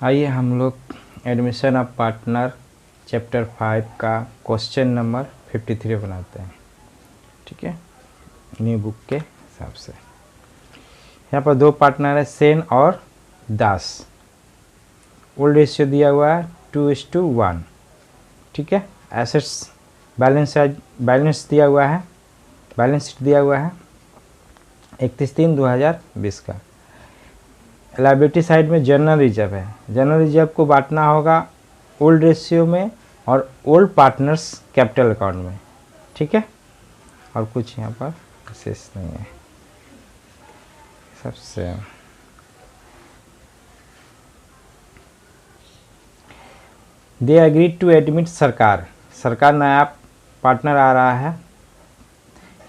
आइए हम लोग एडमिशन ऑफ पार्टनर चैप्टर 5 का क्वेश्चन नंबर 53 बनाते हैं। ठीक है, न्यू बुक के हिसाब से। यहाँ पर दो पार्टनर है, सेन और दास। ओल्ड रेशियो दिया हुआ है 2:1। ठीक है, एसेट्स बैलेंस दिया हुआ है, बैलेंस शीट दिया हुआ है 31/3/2020 का। लायबिलिटी साइड में जनरल रिजर्व है। जनरल रिजर्व को बांटना होगा ओल्ड रेशियो में और ओल्ड पार्टनर्स कैपिटल अकाउंट में। ठीक है, और कुछ यहाँ पर विशेष नहीं है, सबसे दे एग्री टू एडमिट सरकार नया पार्टनर आ रहा है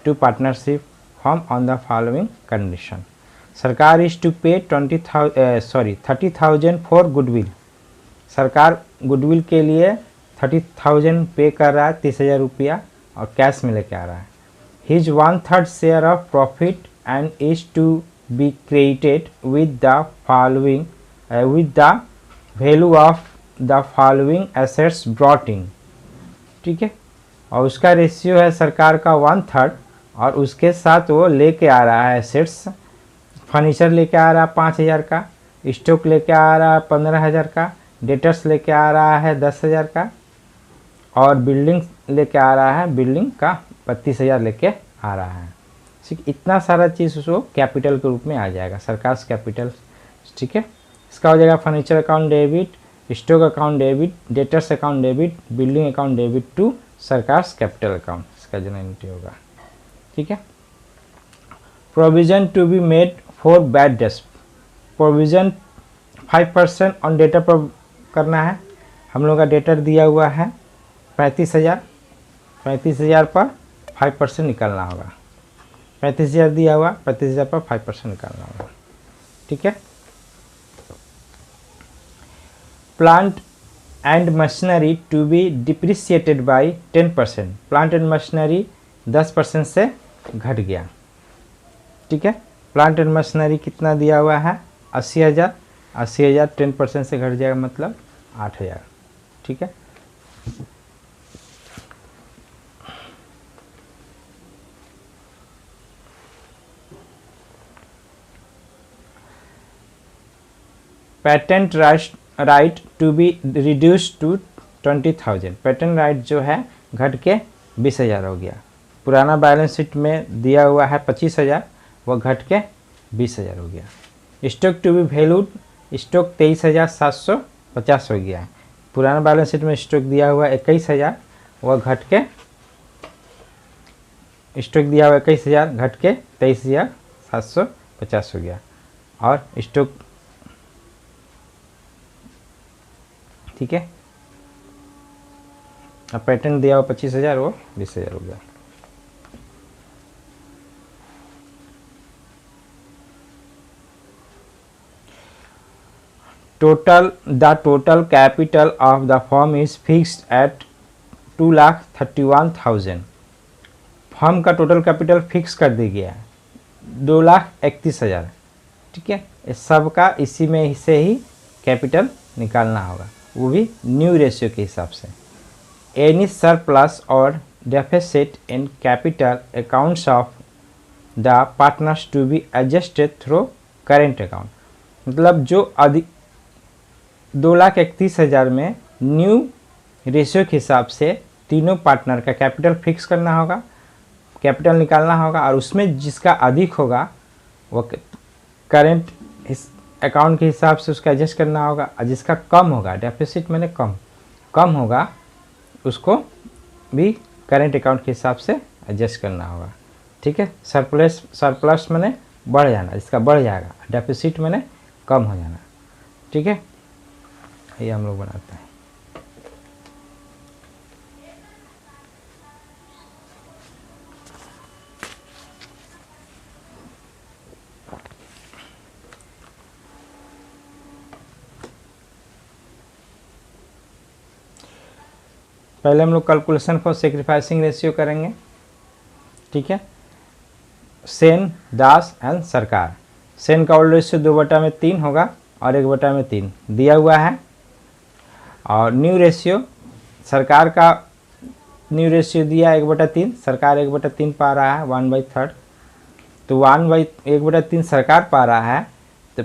to partnership form on the following condition. Sarkar is to pay 30,000 for goodwill. सरकार गुडविल के लिए 30,000 पे कर रहा है, 30,000 रुपया, और कैश में लेके आ रहा है। His 1/3 share of profit and is to be credited with the value of the following assets brought in. ठीक है, और उसका रेशियो है सरकार का 1/3, और उसके साथ वो लेके आ रहा है एसेट्स। फर्नीचर लेके आ रहा है 5,000 का, स्टॉक लेके आ रहा है 15,000 का, डेटर्स लेके आ रहा है 10,000 का, और बिल्डिंग लेके आ रहा है, बिल्डिंग का 32,000 लेके आ रहा है। ठीक, इतना सारा चीज़ उसको कैपिटल के रूप में आ जाएगा, सरकार कैपिटल। ठीक है, इसका हो जाएगा furniture account debit, stock account debit, debtors account debit, building account debit to Sarkar capital account, इसका जनरल होगा। ठीक है, provision to be made for bad debts. Provision 5% on debtor पर करना है। हम लोग का डेटर दिया हुआ है 35,000, 35,000 पर 5% निकालना होगा। 35,000 दिया हुआ, 35,000 पर 5% निकालना होगा। ठीक है, plant and machinery to be depreciated by 10%। Plant and machinery 10% से घट गया। ठीक है, प्लांट एंड मशीनरी कितना दिया हुआ है 80,000, 80,000 10% से घट जाएगा, मतलब 8,000। ठीक है, patent right to be reduce to 20,000। Patent right जो है घट के 20,000 हो गया। पुराना बैलेंस शीट में दिया हुआ है 25,000, वह घट के 20,000 हो गया। Stock to be valued, stock 23,750 हो गया है। पुराना बैलेंस शीट में स्टॉक दिया हुआ 21,000, वह घट के, स्टॉक दिया हुआ 21,000 घट के 23,750 हो गया। और स्टॉक, ठीक है, अब पेटेंट दिया हुआ 25,000, वो 20,000 हो गया। The total capital of the firm is fixed at 2,31,000। Firm का टोटल कैपिटल फिक्स कर दिया गया है 2,31,000। ठीक है, इस सब का इसी में से ही कैपिटल निकालना होगा, वो भी न्यू रेशियो के हिसाब से। एनी सरप्लस और deficit in capital accounts of the partners to be adjusted through current account. मतलब जो अधिक 2,31,000 में न्यू रेशियो के हिसाब से तीनों पार्टनर का कैपिटल फिक्स करना होगा, कैपिटल निकालना होगा, और उसमें जिसका अधिक होगा वो करेंट अकाउंट के हिसाब से उसका एडजस्ट करना होगा, और जिसका कम होगा, डेफिसिट मैंने कम होगा, उसको भी करेंट अकाउंट के हिसाब से एडजस्ट करना होगा। ठीक है, सरप्लस मैंने बढ़ जाना, जिसका बढ़ जाएगा, डेफिसिट मैंने कम हो जाना। ठीक है, ये हम लोग बनाते हैं। पहले हम लोग कैलकुलेशन फॉर सेक्रीफाइसिंग रेशियो करेंगे। ठीक है, सेन, दास एंड सरकार। सेन का ओल्ड रेशियो 2/3 होगा, और 1/3 दिया हुआ है। और न्यू रेशियो, सरकार का न्यू रेशियो दिया 1/3, सरकार 1/3 पा रहा है 1/3। तो 1/3 सरकार पा रहा है, तो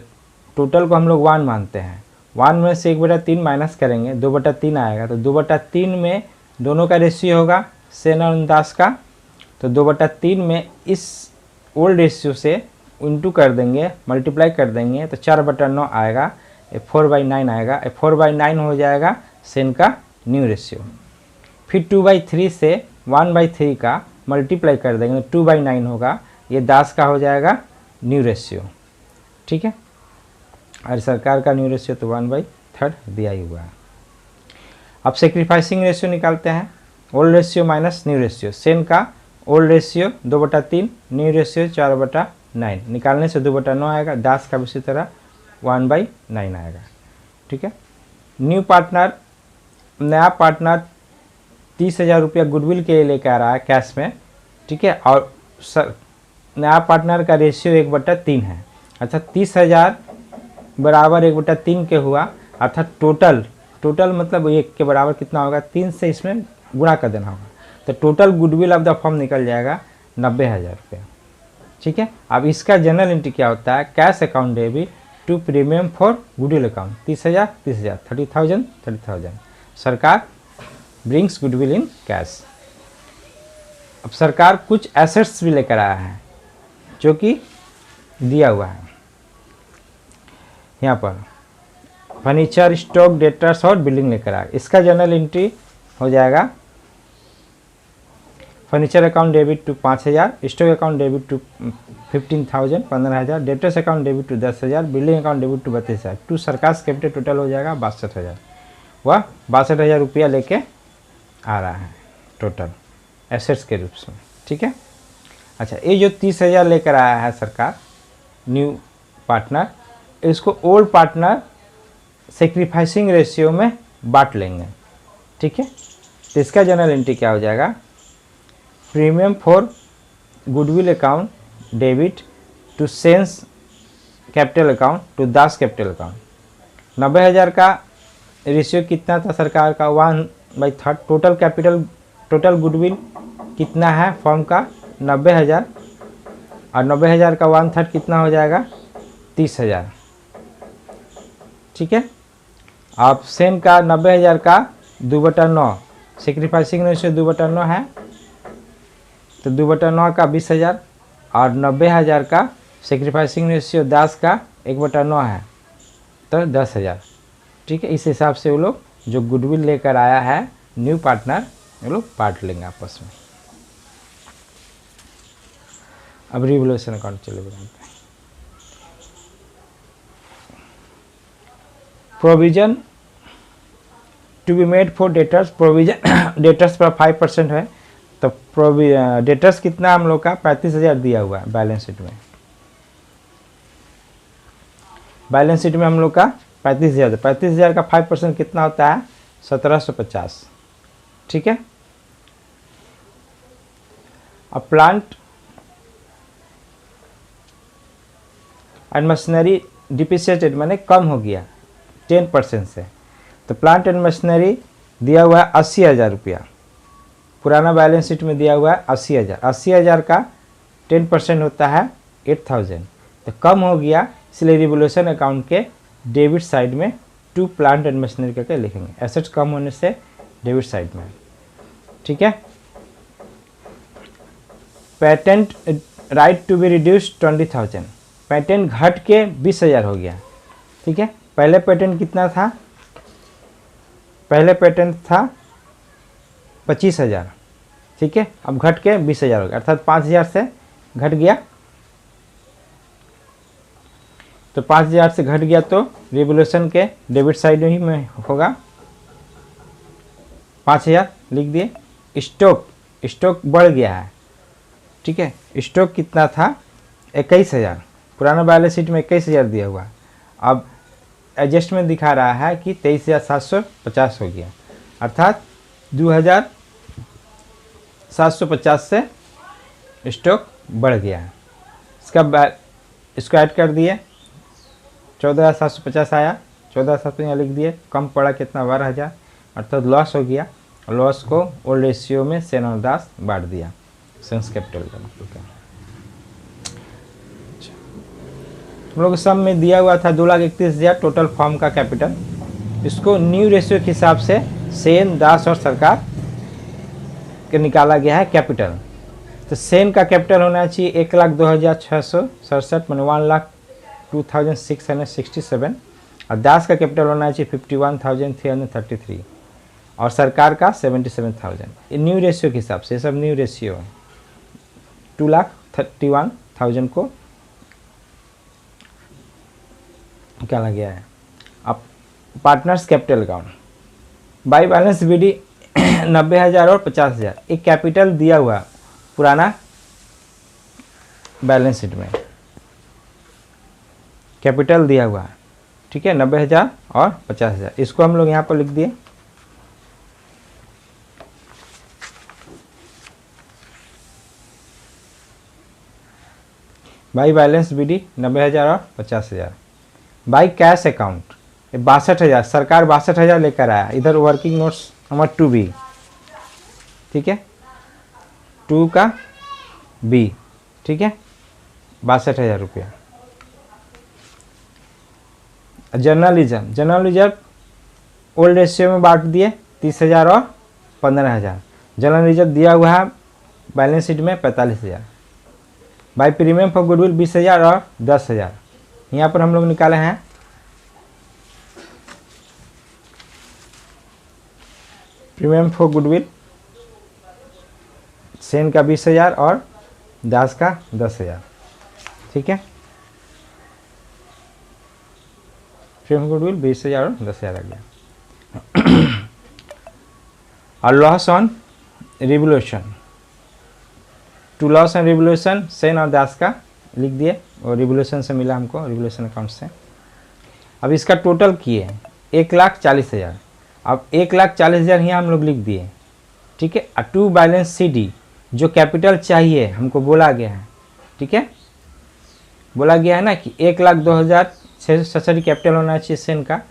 टोटल को हम लोग 1 मानते हैं। 1 में से 1/3 माइनस करेंगे, 2/3 आएगा। तो 2/3 में दोनों का रेशियो होगा सेन और दास का। तो 2/3 में इस ओल्ड रेशियो से इंटू कर देंगे, मल्टीप्लाई कर देंगे, तो 4/9 आएगा। 4/9 आएगा। 4/9 हो जाएगा सेन का न्यू रेशियो। फिर 2/3 से 1/3 का मल्टीप्लाई कर देंगे, 2/9 होगा। ये दास का हो जाएगा न्यू रेशियो। ठीक है, और सरकार का न्यू रेशियो तो 1/3 दिया ही हुआ है। अब सेक्रीफाइसिंग रेशियो निकालते हैं। Old ratio minus new ratio. Sen का ओल्ड रेशियो 2/3, न्यू रेशियो 4/9। निकालने से 2/9 आएगा। दास का भी इसी तरह 1/9 आएगा। ठीक है, न्यू पार्टनर, नया पार्टनर 30,000 रुपया गुडविल के लिए लेकर आ रहा है कैश में। ठीक है, और नया पार्टनर का रेशियो 1/3 है, अर्थात 30,000 बराबर 1/3 के हुआ। अर्थात टोटल मतलब 1 के बराबर कितना होगा, 3 से इसमें गुणा कर देना होगा। तो total goodwill of the firm निकल जाएगा 90,000 रुपया। ठीक है, अब इसका जनरल एंट्री क्या होता है, cash account debit to premium for goodwill account 30,000 30,000 सरकार ब्रिंग्स गुडविल इन कैश। अब सरकार कुछ एसेट्स भी लेकर आया है जो कि दिया हुआ है यहाँ पर, फर्नीचर, स्टॉक, डेटर्स और बिल्डिंग लेकर आया। इसका जनरल एंट्री हो जाएगा furniture account debit to 5,000, stock account debit to 15,000 15,000, debtors account debit to 10,000, building account debit to 32,000। To Sarkar capital total हो जाएगा 62,000। वह 62,000 रुपया लेके आ रहा है टोटल एसेट्स के रूप में। ठीक है, अच्छा, ये जो 30,000 लेकर आया है सरकार न्यू पार्टनर, इसको ओल्ड पार्टनर सेक्रीफाइसिंग रेशियो में बांट लेंगे। ठीक है, तो इसका जनरल एंट्री क्या हो जाएगा, premium for goodwill account debit to Sen's capital account to Das capital account. 90,000 का रेशियो कितना था सरकार का, 1/3। टोटल कैपिटल, टोटल गुडविल कितना है फर्म का, 90,000, और 90,000 का 1/3 कितना हो जाएगा, 30,000। ठीक है, आप सेन का 90,000 का 2/9, सेक्रीफाइसिंग रेशियो 2/9 है, तो 2/9 का 20,000, और 90,000 का सेक्रीफाइसिंग रेशियो दास का 1/9 है, तो 10,000। ठीक है, इस हिसाब से वो लोग जो गुडविल लेकर आया है न्यू पार्टनर, वो लोग बांट लेंगे आपस में। अब रिवोल्यूशन अकाउंट चले बनाते हैं। Provision to be made for debtors, provision debtors पर 5% है, तो डेटर्स कितना हम लोग का 35,000 दिया हुआ है बैलेंस शीट में। बैलेंस शीट में हम लोग का 35,000, 35,000 का 5% कितना होता है, 1750। ठीक है, अब प्लांट एंड मशीनरी डिप्रिसिएटेड माने कम हो गया 10% से, तो प्लांट एंड मशीनरी दिया हुआ है 80,000 रुपया, पुराना बैलेंस शीट में दिया हुआ है 80,000। 80,000 का 10% होता है 8,000, तो कम हो गया, इसलिए रिवोल्यूशन अकाउंट के डेबिट साइड में टू प्लांट एंड मशीनरी करके लिखेंगे, एसेट्स कम होने से डेबिट साइड में। ठीक है, patent right to be reduced 20,000, patent घट के 20,000 हो गया। ठीक है, पहले पेटेंट कितना था, पहले पेटेंट था 25,000। ठीक है, अब घट के 20,000 हो गया, अर्थात 5,000 से घट गया, तो 5,000 से घट गया तो रिवोल्यूशन के डेबिट साइड ही में होगा, 5,000 लिख दिए। स्टॉक बढ़ गया है। ठीक है, स्टॉक कितना था 21,000, पुराना बैलेंस शीट में 21,000 दिया हुआ, अब एडजस्टमेंट दिखा रहा है कि 23,750 हो गया, अर्थात 2,750 से स्टॉक बढ़ गया है। इसको ऐड कर दिए, 14,750 आया, 14,750 यहाँ लिख दिए, कम पड़ा कितना 12,000, अर्थात लॉस हो गया। लॉस को ओल्ड रेशियो में सेन और दास बांट दिया, सेंस कैपिटल का मतलब क्या। हम लोग सब में दिया हुआ था 2,31,000 टोटल फॉर्म का कैपिटल। इसको न्यू रेशियो के हिसाब से सेन, दास और सरकार के निकाला गया है कैपिटल। तो सेन का कैपिटल होना चाहिए 1,02,667 मैंने 1,02,667, और दास का कैपिटल होना चाहिए 51,333 और सरकार का 77,000। न्यू रेशियो के हिसाब से, सब न्यू रेशियो है। 2,31,000 को निकाला गया है। अब partners capital account by balance BD 90,000 और 50,000, एक कैपिटल दिया हुआ पुराना बैलेंस शीट में कैपिटल दिया हुआ है, ठीक है, 90,000 और 50,000। इसको हम लोग यहाँ पर लिख दिए। बाई बैलेंस बीडी 90,000 और 50,000। बाई कैश अकाउंट 62,000, सरकार 62,000 लेकर आया। इधर वर्किंग नोट्स नंबर 2B, ठीक है, 2 का B, ठीक है, 62,000 रुपया। जनरल रिजर्व ओल्ड रेशियो में बांट दिए 30,000 और 15,000। जनरल रिजर्व दिया हुआ है बैलेंस शीट में 45,000। बाई प्रीमियम फॉर गुडविल 20,000 और 10,000। यहाँ पर हम लोग निकाले हैं प्रीमियम फॉर गुडविल सेन का 20,000 और दास का 10,000, ठीक है, प्रीमियम गुडविल 20,000 और 10,000 आ गया। और loss on revolution, to loss on revolution Sen और दास का लिख दिए, और रिवोल्यूशन से मिला हमको, रिवोल्यूशन अकाउंट से। अब इसका टोटल किए 1,40,000। अब 1,40,000 यहाँ हम लोग लिख दिए, ठीक है। टू बैलेंस CD जो कैपिटल चाहिए हमको बोला गया है, ठीक है, बोला गया है ना कि 1,02,667 कैपिटल होना चाहिए सेन का,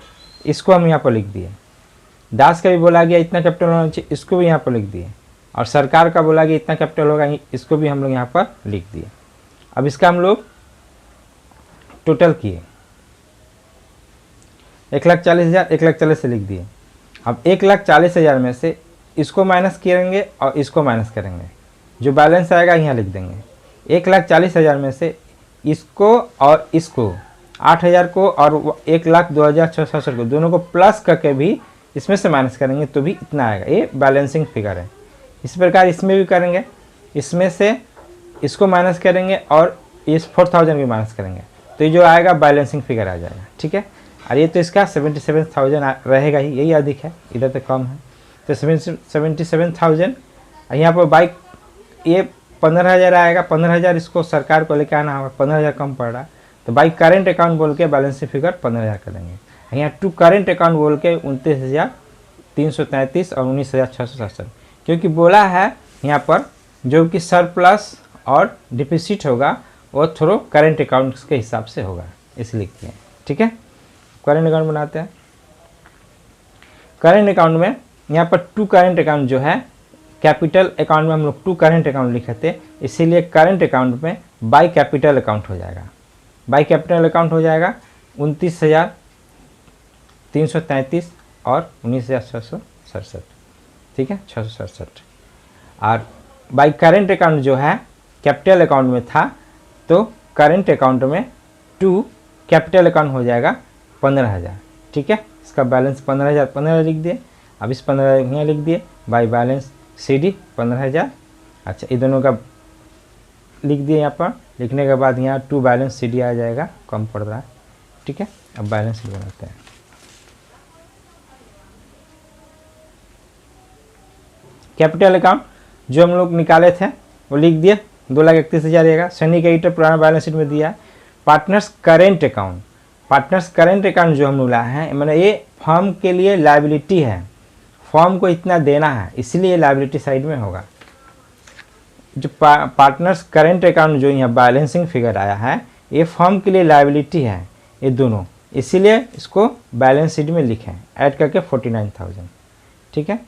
इसको हम यहाँ पर लिख दिए। दास का भी बोला गया इतना कैपिटल होना चाहिए, इसको भी यहाँ पर लिख दिए। और सरकार का बोला गया इतना कैपिटल होगा, इसको भी हम लोग यहाँ पर लिख दिए। अब इसका हम लोग टोटल किए 1,40,000, 1,40,000 से लिख दिए। अब 1,40,000 में से इसको माइनस करेंगे और इसको माइनस करेंगे, जो बैलेंस आएगा यहाँ लिख देंगे। 1,40,000 में से इसको और इसको 8,000 को और 1,02,667 को दोनों को प्लस करके भी इसमें से माइनस करेंगे तो भी इतना आएगा। ये बैलेंसिंग फिगर है। इसी प्रकार इसमें भी करेंगे, इसमें से इसको माइनस करेंगे और इस 4,000 भी माइनस करेंगे तो ये जो आएगा बैलेंसिंग फिगर आ जाएगा, ठीक है। और ये तो इसका 77,000 रहेगा ही, यही अधिक है, इधर तो कम है। तो 77,000 यहाँ पर बाइक ये 15,000 आएगा। 15,000 इसको सरकार को लेकर आना होगा, 15,000 कम पड़ रहा है तो बाइक करेंट अकाउंट बोल के बैलेंसिंग फिगर 15,000 कर देंगे। यहाँ टू करेंट अकाउंट बोल के 29,333 और 19,667, क्योंकि बोला है यहाँ पर जो कि सरप्लस और डिफिसिट होगा वो थ्रो करेंट अकाउंट के हिसाब से होगा, इसलिए लिखते हैं, ठीक है। करेंट अकाउंट बनाते हैं। करेंट अकाउंट में यहाँ पर टू करेंट अकाउंट जो है, कैपिटल अकाउंट में हम लोग टू करेंट अकाउंट लिखे थे, इसीलिए करेंट अकाउंट में बाई कैपिटल अकाउंट हो जाएगा। बाई कैपिटल अकाउंट हो जाएगा 29,333 और 19,667, ठीक है, 667। और बाई करेंट अकाउंट जो है कैपिटल अकाउंट में था, तो करेंट अकाउंट में टू कैपिटल अकाउंट हो जाएगा 15,000, ठीक है। इसका बैलेंस 15,000 15,000 लिख दिए। अब इस 15,000 यहाँ लिख दिए। By balance CD 15,000। अच्छा, ये दोनों का लिख दिए यहाँ पर। लिखने के बाद यहाँ टू बैलेंस CD आ जाएगा, कम पड़ रहा है, ठीक है। अब बैलेंस शीट बनाते हैं। कैपिटल अकाउंट जो हम लोग निकाले थे वो लिख दिए, 2,31,000 रहेगा। सैनिक एडिटर पुराना बैलेंस शीट में दिया। Partners current account, partners current account जो हम लोग लाए हैं, मैंने ये फर्म के लिए लायबिलिटी है, फर्म को इतना देना है, इसलिए लायबिलिटी साइड में होगा। जो पार्टनर्स करेंट अकाउंट जो यहाँ बैलेंसिंग फिगर आया है, ये फर्म के लिए लायबिलिटी है, ये दोनों इसीलिए इसको बैलेंस शीट में लिखें ऐड करके 49,000। ठीक है।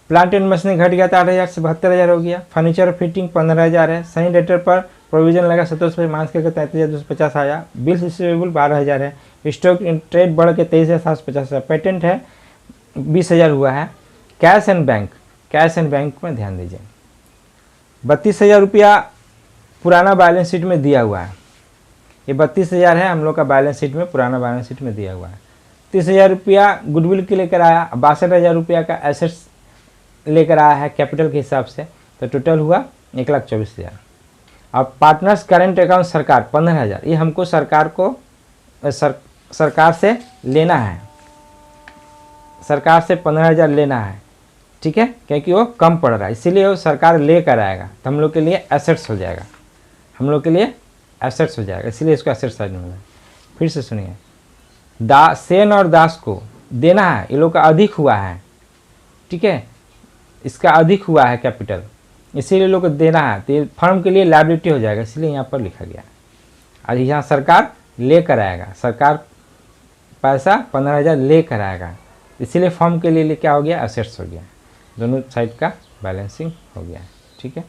प्लांट एंड मशीन घट गया था 8,000 से 72,000 हो गया। फर्नीचर और फिटिंग 15,000 है। सनी डेटर पर प्रोविजन लगा 27 माइनस करके 33,250 आया। बिल्स रिसीवेबल 12,000 है। स्टॉक इन ट्रेड बढ़ के 23,750 है। पेटेंट है 20,000 हुआ है। कैश एंड बैंक में ध्यान दीजिए 32,000 रुपया पुराना बैलेंस शीट में दिया हुआ है। ये 32,000 है हम लोग का बैलेंस शीट में, पुराना बैलेंस शीट में दिया हुआ है। 30,000 रुपया गुडविल के लेकर आया। 62,000 रुपया का एसेट्स लेकर आया है कैपिटल के हिसाब से, तो टोटल हुआ 1,24,000। अब पार्टनर्स करेंट अकाउंट सरकार 15,000, ये हमको सरकार से लेना है, सरकार से 15,000 लेना है। ठीक है, क्योंकि वो कम पड़ रहा है इसीलिए वो सरकार लेकर आएगा, तो हम लोग के लिए एसेट्स हो जाएगा, हम लोग के लिए एसेट्स हो जाएगा, इसीलिए इसको एसेट्स साइड में मिला। फिर से सुनिए, सेन और दास को देना है, ये लोग का अधिक हुआ है। ठीक है, इसका अधिक हुआ है कैपिटल, इसीलिए लोग को देना है, तो ये फर्म के लिए लायबिलिटी हो जाएगा, इसलिए यहाँ पर लिखा गया। और यहाँ सरकार लेकर आएगा, सरकार पैसा 15,000 लेकर आएगा, इसीलिए फर्म के लिए क्या हो गया, एसेट्स हो गया। दोनों साइड का बैलेंसिंग हो गया। ठीक है।